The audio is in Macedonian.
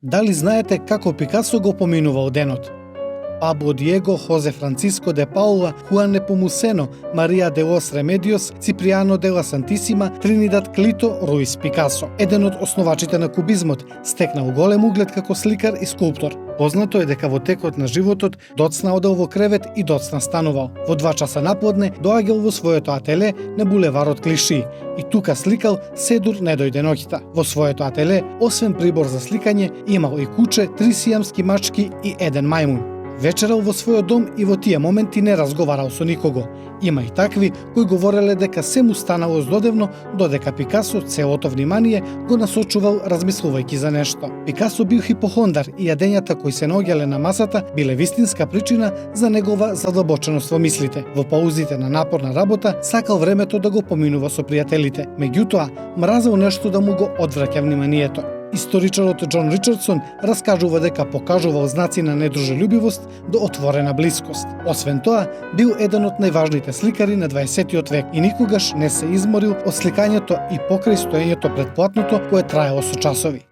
Дали знаете како Пикасо го поминувал денот? Пабло Диего, Хозе Франциско де Паула, Хуан Непомусено, Марија де лос Ремедиос, Циприано де ла Сантисима, Тринидад Клито, Руис Пикасо. Еден од основачите на кубизмот, стекнал голем углед како сликар и скулптор. Познато е дека во текот на животот доцна одел во кревет и доцна станувал. Во 2 часа напладне доаѓал во своето ателе на булеварот Клиши и тука сликал Седур не дојде ноќта. Во своето ателе, освен прибор за сликање, имал и куче, 3 сијамски мачки и 1 мајмун. Вечерал во својот дом и во тие моменти не разговарал со никого. Има и такви кои говореле дека се му станало злодевно, додека Пикасо целото внимание го насочувал размислувајќи за нешто. Пикасо бил хипохондар и јадењата кои се наоѓале на масата биле вистинска причина за негова задолбоченост во мислите. Во паузите на напорна работа сакал времето да го поминува со пријателите. Меѓутоа, мразел нешто да му го одвраќа вниманието. Историчарот Џон Ричардсон раскажува дека покажувал знаци на недружелюбивост до отворена блискост. Освен тоа, бил еден од најважните сликари на 20 век и никогаш не се изморил од сликањето и покрај стоењето пред платното кое траело со часови.